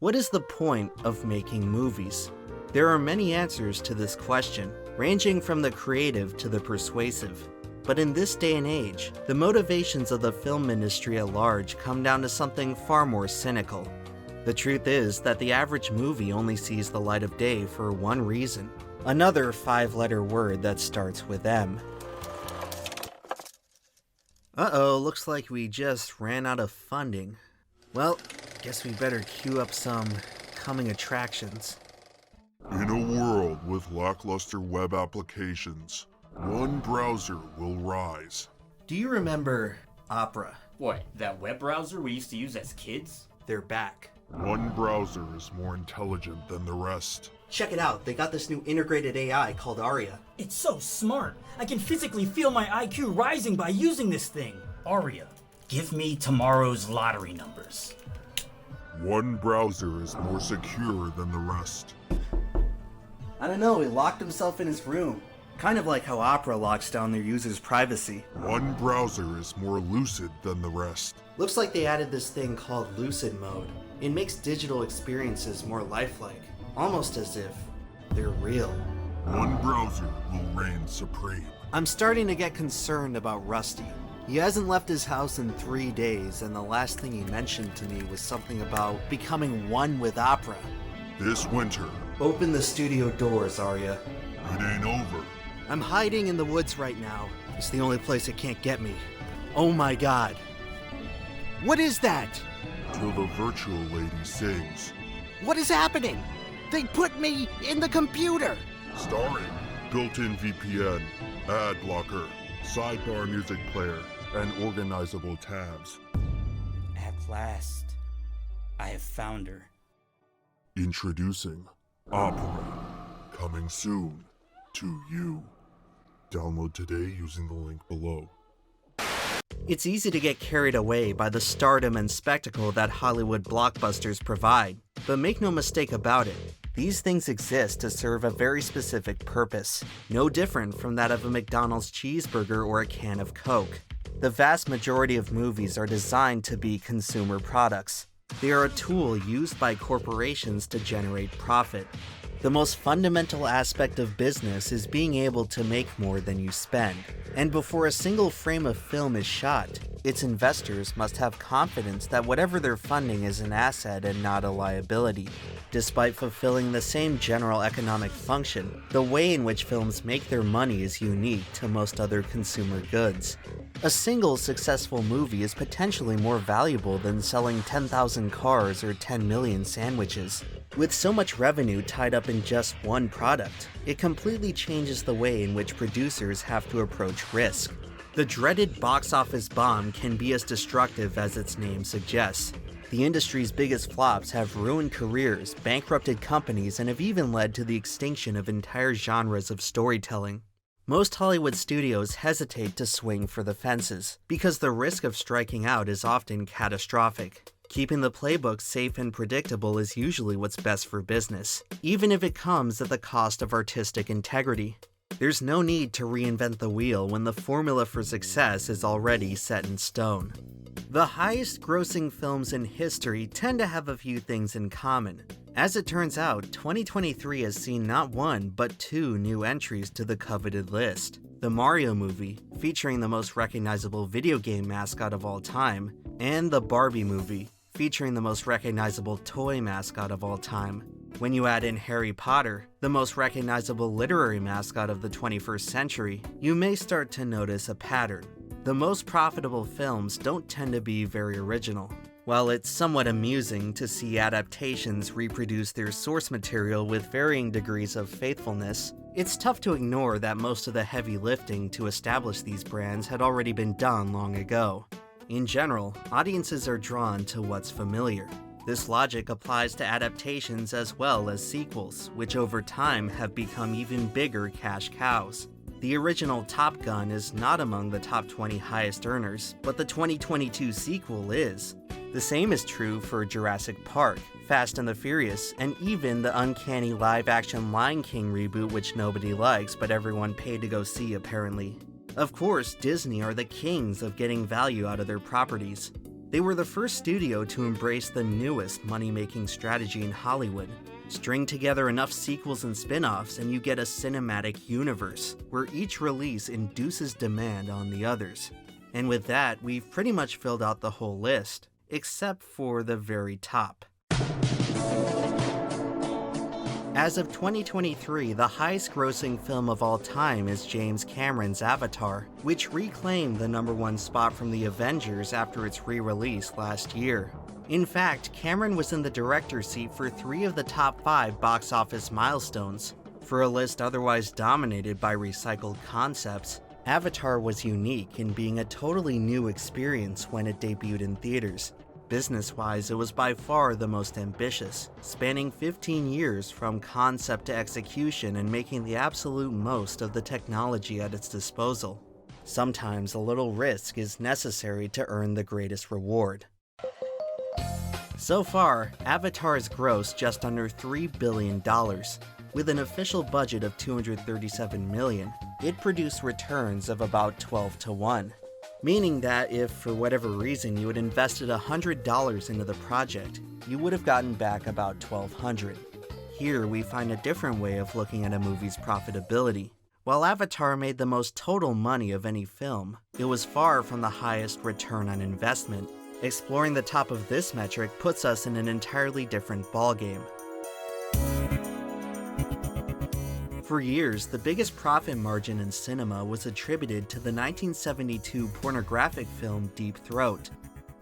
What is the point of making movies? There are many answers to this question, ranging from the creative to the persuasive. But in this day and age, the motivations of the film industry at large come down to something far more cynical. The truth is that the average movie only sees the light of day for one reason. Another 5-letter word that starts with M. Uh-oh, looks like we just ran out of funding. Well, guess we better queue up some coming attractions. In a world with lackluster web applications, one browser will rise. Do you remember Opera? What, that web browser we used to use as kids? They're back. One browser is more intelligent than the rest. Check it out, they got this new integrated AI called Aria. It's so smart. I can physically feel my IQ rising by using this thing. Aria, give me tomorrow's lottery numbers. One browser is more secure than the rest. I don't know, he locked himself in his room. Kind of like how Opera locks down their users' privacy. One browser is more lucid than the rest. Looks like they added this thing called lucid mode. It makes digital experiences more lifelike, almost as if they're real. One browser will reign supreme. I'm starting to get concerned about Rusty. He hasn't left his house in 3 days, and the last thing he mentioned to me was something about becoming one with Opera. This winter, Open the studio doors, Arya. it ain't over. I'm hiding in the woods right now. It's the only place it can't get me. Oh my god. What is that? Till the virtual lady sings. What is happening? They put me in the computer! Starring built-in VPN, ad blocker, sidebar music player, and organizable tabs. At last, I have found her. Introducing Opera. Coming soon to you. Download today using the link below. It's easy to get carried away by the stardom and spectacle that Hollywood blockbusters provide. But make no mistake about it, these things exist to serve a very specific purpose, no different from that of a McDonald's cheeseburger or a can of Coke. The vast majority of movies are designed to be consumer products. They are a tool used by corporations to generate profit. The most fundamental aspect of business is being able to make more than you spend. And before a single frame of film is shot, its investors must have confidence that whatever they're funding is an asset and not a liability. Despite fulfilling the same general economic function, the way in which films make their money is unique to most other consumer goods. A single successful movie is potentially more valuable than selling 10,000 cars or 10 million sandwiches. With so much revenue tied up in just one product, it completely changes the way in which producers have to approach risk. The dreaded box office bomb can be as destructive as its name suggests. The industry's biggest flops have ruined careers, bankrupted companies, and have even led to the extinction of entire genres of storytelling. Most Hollywood studios hesitate to swing for the fences, because the risk of striking out is often catastrophic. Keeping the playbook safe and predictable is usually what's best for business, even if it comes at the cost of artistic integrity. There's no need to reinvent the wheel when the formula for success is already set in stone. The highest grossing films in history tend to have a few things in common. As it turns out, 2023 has seen not one, but 2 new entries to the coveted list. The Mario movie, featuring the most recognizable video game mascot of all time, and the Barbie movie, featuring the most recognizable toy mascot of all time. When you add in Harry Potter, the most recognizable literary mascot of the 21st century, you may start to notice a pattern. The most profitable films don't tend to be very original. While it's somewhat amusing to see adaptations reproduce their source material with varying degrees of faithfulness, it's tough to ignore that most of the heavy lifting to establish these brands had already been done long ago. In general, audiences are drawn to what's familiar. This logic applies to adaptations as well as sequels, which over time have become even bigger cash cows. The original Top Gun is not among the top 20 highest earners, but the 2022 sequel is. The same is true for Jurassic Park, Fast and the Furious, and even the uncanny live-action Lion King reboot which nobody likes but everyone paid to go see apparently. Of course, Disney are the kings of getting value out of their properties. They were the first studio to embrace the newest money-making strategy in Hollywood. String together enough sequels and spin-offs and you get a cinematic universe, where each release induces demand on the others. And with that, we've pretty much filled out the whole list, except for the very top. As of 2023, the highest-grossing film of all time is James Cameron's Avatar, which reclaimed the #1 spot from The Avengers after its re-release last year. In fact, Cameron was in the director's seat for 3 of the top 5 box office milestones. For a list otherwise dominated by recycled concepts, Avatar was unique in being a totally new experience when it debuted in theaters. Business-wise, it was by far the most ambitious, spanning 15 years from concept to execution and making the absolute most of the technology at its disposal. Sometimes a little risk is necessary to earn the greatest reward. So far, Avatar has grossed just under $3 billion. With an official budget of $237 million, it produced returns of about 12 to 1. Meaning that if, for whatever reason, you had invested $100 into the project, you would have gotten back about $1,200. Here, we find a different way of looking at a movie's profitability. While Avatar made the most total money of any film, it was far from the highest return on investment. Exploring the top of this metric puts us in an entirely different ballgame. For years, the biggest profit margin in cinema was attributed to the 1972 pornographic film Deep Throat.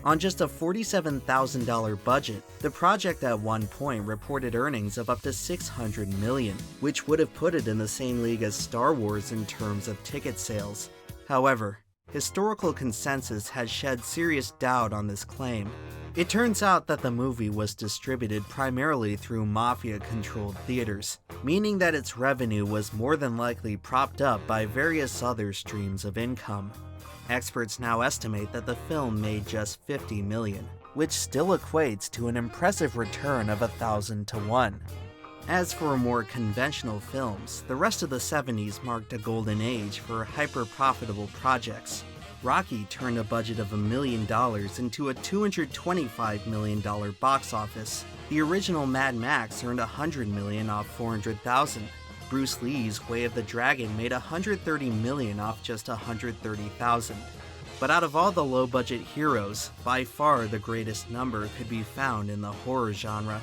On just a $47,000 budget, the project at one point reported earnings of up to $600 million, which would have put it in the same league as Star Wars in terms of ticket sales. However, historical consensus has shed serious doubt on this claim. It turns out that the movie was distributed primarily through mafia-controlled theaters, meaning that its revenue was more than likely propped up by various other streams of income. Experts now estimate that the film made just $50 million, which still equates to an impressive return of 1,000 to 1. As for more conventional films, the rest of the 70s marked a golden age for hyper-profitable projects. Rocky turned a budget of $1 million into a $225 million box office. The original Mad Max earned $100 million off $400,000. Bruce Lee's Way of the Dragon made $130 million off just $130,000. But out of all the low-budget heroes, by far the greatest number could be found in the horror genre.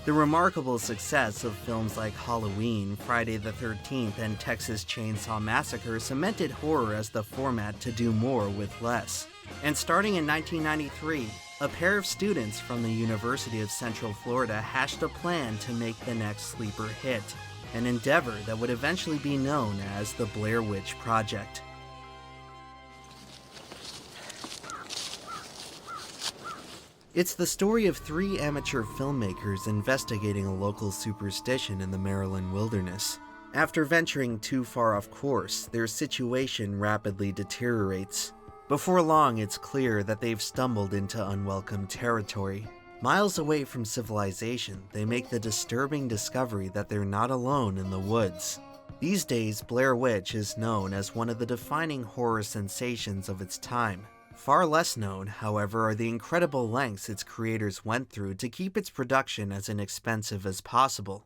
The remarkable success of films like Halloween, Friday the 13th, and Texas Chainsaw Massacre cemented horror as the format to do more with less. And starting in 1993, a pair of students from the University of Central Florida hatched a plan to make the next sleeper hit, an endeavor that would eventually be known as the Blair Witch Project. It's the story of 3 amateur filmmakers investigating a local superstition in the Maryland wilderness. After venturing too far off course, their situation rapidly deteriorates. Before long, it's clear that they've stumbled into unwelcome territory. Miles away from civilization, they make the disturbing discovery that they're not alone in the woods. These days, Blair Witch is known as one of the defining horror sensations of its time. Far less known, however, are the incredible lengths its creators went through to keep its production as inexpensive as possible.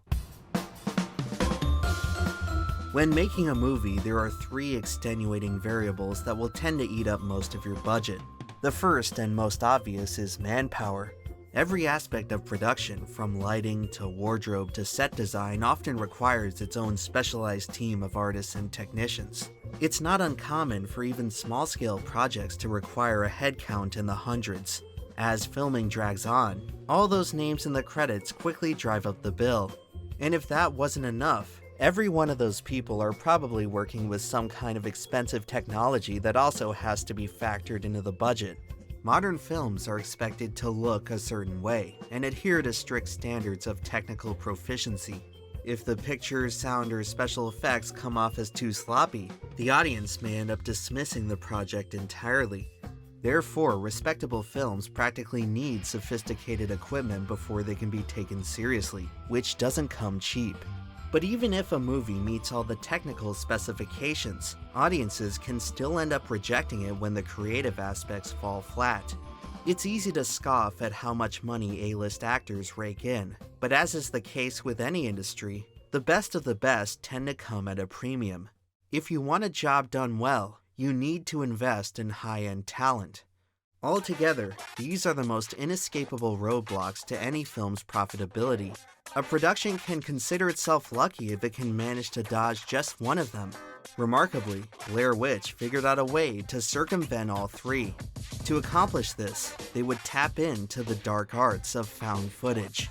When making a movie, there are 3 extenuating variables that will tend to eat up most of your budget. The first and most obvious is manpower. Every aspect of production, from lighting to wardrobe to set design, often requires its own specialized team of artists and technicians. It's not uncommon for even small-scale projects to require a headcount in the hundreds. As filming drags on, all those names in the credits quickly drive up the bill. And if that wasn't enough, every one of those people are probably working with some kind of expensive technology that also has to be factored into the budget. Modern films are expected to look a certain way and adhere to strict standards of technical proficiency. If the picture, sound, or special effects come off as too sloppy, the audience may end up dismissing the project entirely. Therefore, respectable films practically need sophisticated equipment before they can be taken seriously, which doesn't come cheap. But even if a movie meets all the technical specifications, audiences can still end up rejecting it when the creative aspects fall flat. It's easy to scoff at how much money A-list actors rake in, but as is the case with any industry, the best of the best tend to come at a premium. If you want a job done well, you need to invest in high-end talent. Altogether, these are the most inescapable roadblocks to any film's profitability. A production can consider itself lucky if it can manage to dodge just one of them. Remarkably, Blair Witch figured out a way to circumvent all three. To accomplish this, they would tap into the dark arts of found footage.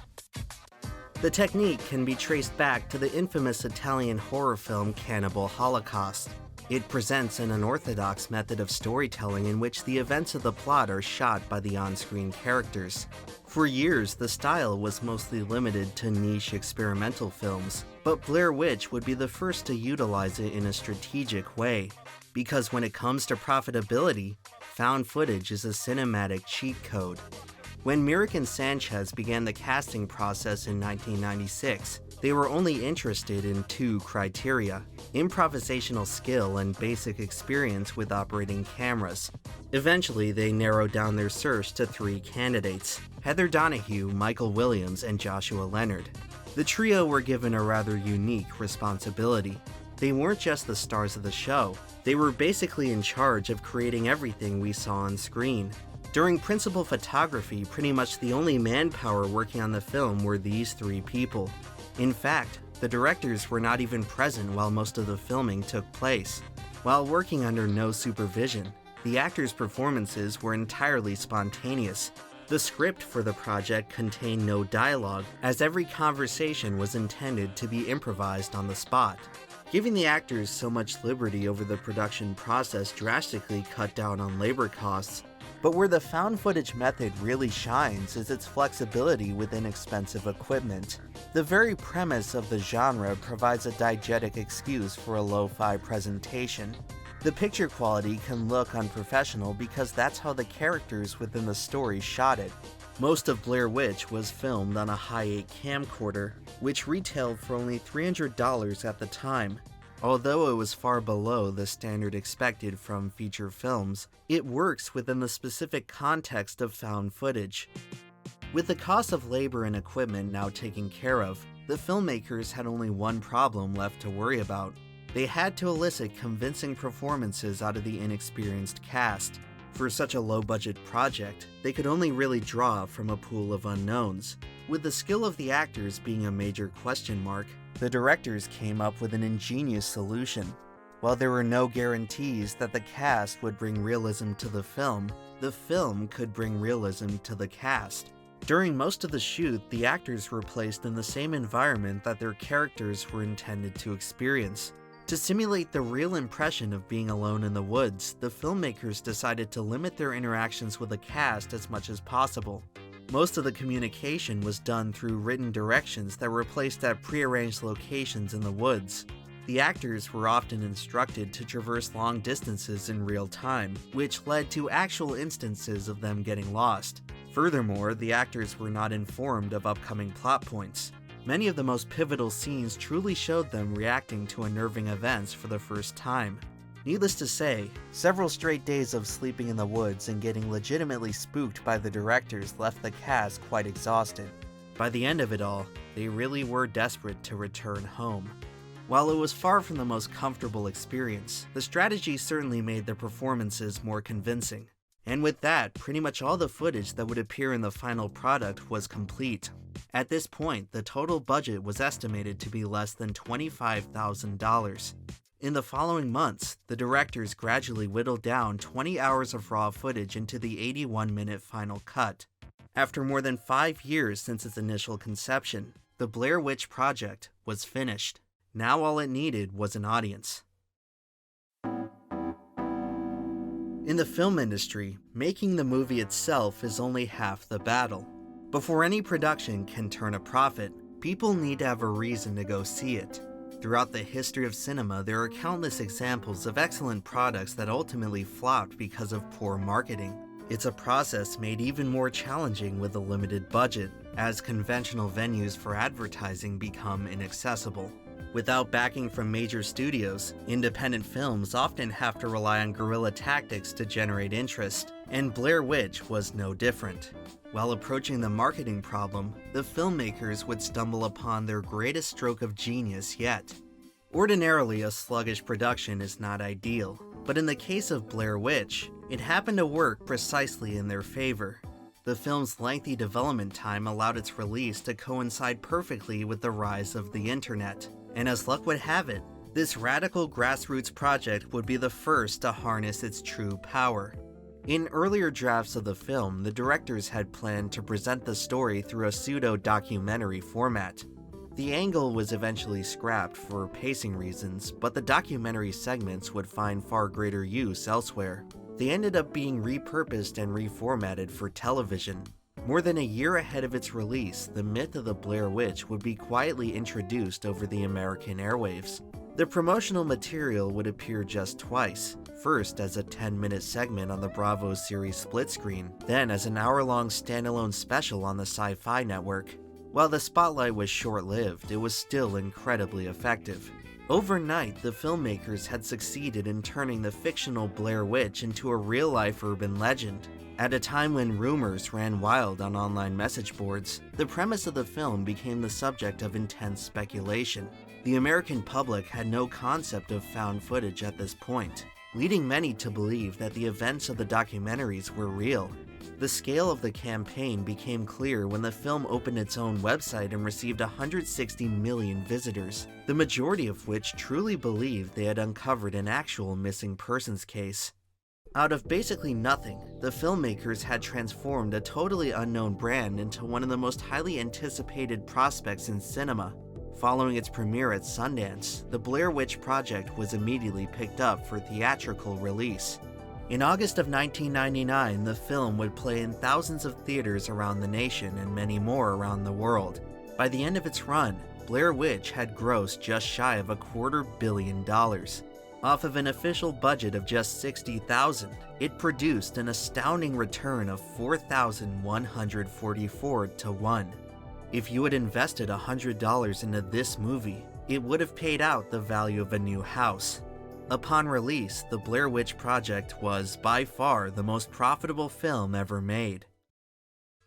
The technique can be traced back to the infamous Italian horror film Cannibal Holocaust. It presents an unorthodox method of storytelling in which the events of the plot are shot by the on-screen characters. For years, the style was mostly limited to niche experimental films, but Blair Witch would be the first to utilize it in a strategic way. Because when it comes to profitability, found footage is a cinematic cheat code. When Myrick and Sanchez began the casting process in 1996, they were only interested in two criteria: improvisational skill and basic experience with operating cameras. Eventually, they narrowed down their search to three candidates: Heather Donahue, Michael Williams, and Joshua Leonard. The trio were given a rather unique responsibility. They weren't just the stars of the show, they were basically in charge of creating everything we saw on screen. During principal photography, pretty much the only manpower working on the film were these three people. In fact, the directors were not even present while most of the filming took place. While working under no supervision, the actors' performances were entirely spontaneous. The script for the project contained no dialogue, as every conversation was intended to be improvised on the spot. Giving the actors so much liberty over the production process drastically cut down on labor costs. But where the found footage method really shines is its flexibility with inexpensive equipment. The very premise of the genre provides a diegetic excuse for a lo-fi presentation. The picture quality can look unprofessional because that's how the characters within the story shot it. Most of Blair Witch was filmed on a Hi8 camcorder, which retailed for only $300 at the time. Although it was far below the standard expected from feature films, it works within the specific context of found footage. With the cost of labor and equipment now taken care of, the filmmakers had only one problem left to worry about. They had to elicit convincing performances out of the inexperienced cast. For such a low-budget project, they could only really draw from a pool of unknowns. With the skill of the actors being a major question mark, the directors came up with an ingenious solution. While there were no guarantees that the cast would bring realism to the film could bring realism to the cast. During most of the shoot, the actors were placed in the same environment that their characters were intended to experience. To simulate the real impression of being alone in the woods, the filmmakers decided to limit their interactions with the cast as much as possible. Most of the communication was done through written directions that were placed at prearranged locations in the woods. The actors were often instructed to traverse long distances in real time, which led to actual instances of them getting lost. Furthermore, the actors were not informed of upcoming plot points. Many of the most pivotal scenes truly showed them reacting to unnerving events for the first time. Needless to say, several straight days of sleeping in the woods and getting legitimately spooked by the directors left the cast quite exhausted. By the end of it all, they really were desperate to return home. While it was far from the most comfortable experience, the strategy certainly made their performances more convincing. And with that, pretty much all the footage that would appear in the final product was complete. At this point, the total budget was estimated to be less than $25,000. In the following months, the directors gradually whittled down 20 hours of raw footage into the 81-minute final cut. After more than 5 years since its initial conception, the Blair Witch Project was finished. Now all it needed was an audience. In the film industry, making the movie itself is only half the battle. Before any production can turn a profit, people need to have a reason to go see it. Throughout the history of cinema, there are countless examples of excellent products that ultimately flopped because of poor marketing. It's a process made even more challenging with a limited budget, as conventional venues for advertising become inaccessible. Without backing from major studios, independent films often have to rely on guerrilla tactics to generate interest. And Blair Witch was no different. While approaching the marketing problem, the filmmakers would stumble upon their greatest stroke of genius yet. Ordinarily, a sluggish production is not ideal, but in the case of Blair Witch, it happened to work precisely in their favor. The film's lengthy development time allowed its release to coincide perfectly with the rise of the internet, and as luck would have it, this radical grassroots project would be the first to harness its true power. In earlier drafts of the film, the directors had planned to present the story through a pseudo-documentary format. The angle was eventually scrapped for pacing reasons, but the documentary segments would find far greater use elsewhere. They ended up being repurposed and reformatted for television. More than a year ahead of its release, the myth of the Blair Witch would be quietly introduced over the American airwaves. The promotional material would appear just twice, first as a 10-minute segment on the Bravo series Split Screen, then as an hour-long standalone special on the Sci-Fi Network. While the spotlight was short-lived, it was still incredibly effective. Overnight, the filmmakers had succeeded in turning the fictional Blair Witch into a real-life urban legend. At a time when rumors ran wild on online message boards, the premise of the film became the subject of intense speculation. The American public had no concept of found footage at this point, leading many to believe that the events of the documentaries were real. The scale of the campaign became clear when the film opened its own website and received 160 million visitors, the majority of which truly believed they had uncovered an actual missing persons case. Out of basically nothing, the filmmakers had transformed a totally unknown brand into one of the most highly anticipated prospects in cinema. Following its premiere at Sundance, the Blair Witch Project was immediately picked up for theatrical release. In August of 1999, the film would play in thousands of theaters around the nation and many more around the world. By the end of its run, Blair Witch had grossed just shy of $250 million. Off of an official budget of just $60,000, it produced an astounding return of 4,144 to 1. If you had invested $100 into this movie, it would have paid out the value of a new house. Upon release, the Blair Witch Project was, by far, the most profitable film ever made.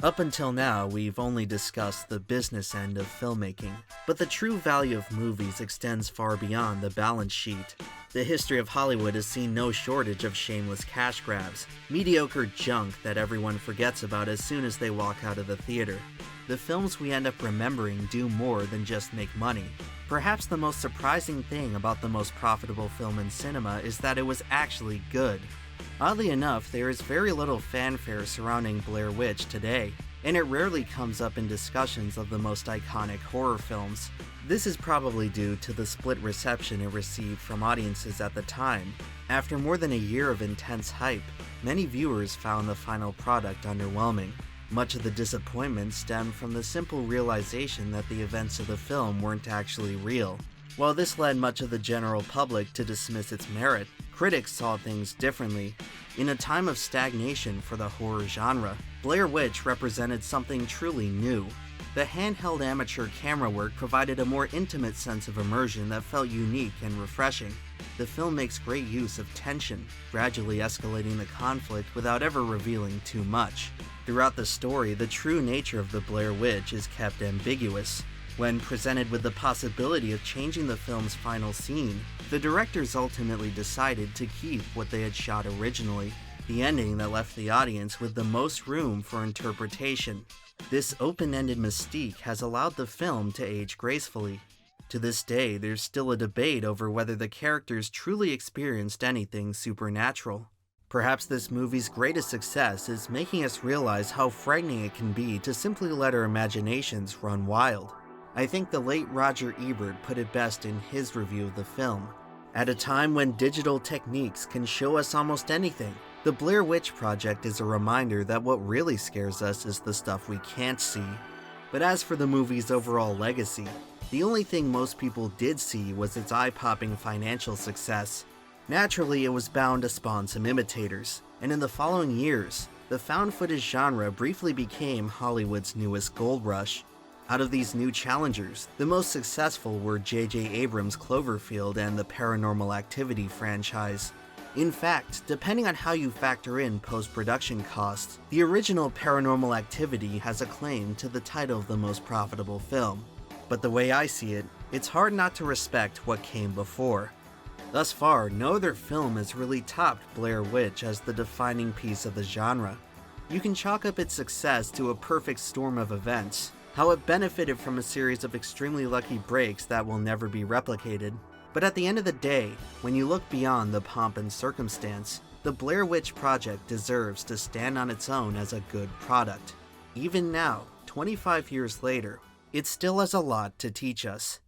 Up until now, we've only discussed the business end of filmmaking, but the true value of movies extends far beyond the balance sheet. The history of Hollywood has seen no shortage of shameless cash grabs, mediocre junk that everyone forgets about as soon as they walk out of the theater. The films we end up remembering do more than just make money. Perhaps the most surprising thing about the most profitable film in cinema is that it was actually good. Oddly enough, there is very little fanfare surrounding Blair Witch today, and it rarely comes up in discussions of the most iconic horror films. This is probably due to the split reception it received from audiences at the time. After more than a year of intense hype, many viewers found the final product underwhelming. Much of the disappointment stemmed from the simple realization that the events of the film weren't actually real. While this led much of the general public to dismiss its merit, critics saw things differently. In a time of stagnation for the horror genre, Blair Witch represented something truly new. The handheld amateur camera work provided a more intimate sense of immersion that felt unique and refreshing. The film makes great use of tension, gradually escalating the conflict without ever revealing too much. Throughout the story, the true nature of the Blair Witch is kept ambiguous. When presented with the possibility of changing the film's final scene, the directors ultimately decided to keep what they had shot originally, the ending that left the audience with the most room for interpretation. This open-ended mystique has allowed the film to age gracefully. To this day, there's still a debate over whether the characters truly experienced anything supernatural. Perhaps this movie's greatest success is making us realize how frightening it can be to simply let our imaginations run wild. I think the late Roger Ebert put it best in his review of the film. At a time when digital techniques can show us almost anything, the Blair Witch Project is a reminder that what really scares us is the stuff we can't see. But as for the movie's overall legacy, the only thing most people did see was its eye-popping financial success. Naturally, it was bound to spawn some imitators, and in the following years, the found footage genre briefly became Hollywood's newest gold rush. Out of these new challengers, the most successful were J.J. Abrams' Cloverfield and the Paranormal Activity franchise. In fact, depending on how you factor in post-production costs, the original Paranormal Activity has a claim to the title of the most profitable film. But the way I see it, it's hard not to respect what came before. Thus far, no other film has really topped Blair Witch as the defining piece of the genre. You can chalk up its success to a perfect storm of events, how it benefited from a series of extremely lucky breaks that will never be replicated. But at the end of the day, when you look beyond the pomp and circumstance, the Blair Witch Project deserves to stand on its own as a good product. Even now, 25 years later, it still has a lot to teach us.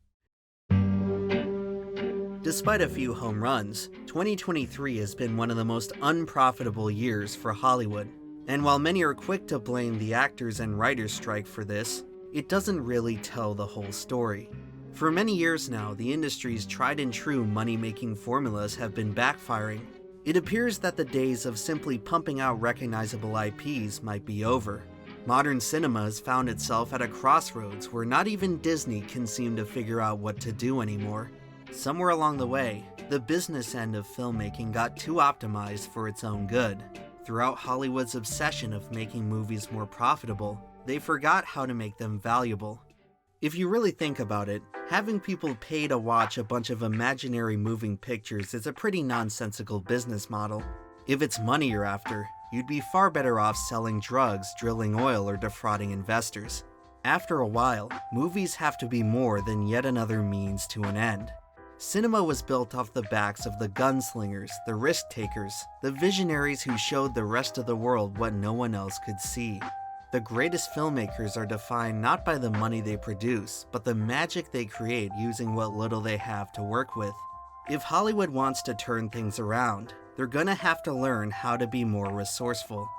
Despite a few home runs, 2023 has been one of the most unprofitable years for Hollywood. And while many are quick to blame the actors and writers' strike for this, it doesn't really tell the whole story. For many years now, the industry's tried and true money-making formulas have been backfiring. It appears that the days of simply pumping out recognizable IPs might be over. Modern cinema has found itself at a crossroads where not even Disney can seem to figure out what to do anymore. Somewhere along the way, the business end of filmmaking got too optimized for its own good. Throughout Hollywood's obsession of making movies more profitable, they forgot how to make them valuable. If you really think about it, having people pay to watch a bunch of imaginary moving pictures is a pretty nonsensical business model. If it's money you're after, you'd be far better off selling drugs, drilling oil, or defrauding investors. After a while, movies have to be more than yet another means to an end. Cinema was built off the backs of the gunslingers, the risk-takers, the visionaries who showed the rest of the world what no one else could see. The greatest filmmakers are defined not by the money they produce, but the magic they create using what little they have to work with. If Hollywood wants to turn things around, they're gonna have to learn how to be more resourceful.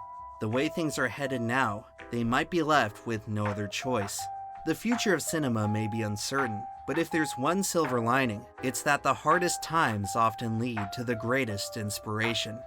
The way things are headed now, they might be left with no other choice. The future of cinema may be uncertain, but if there's one silver lining, it's that the hardest times often lead to the greatest inspiration.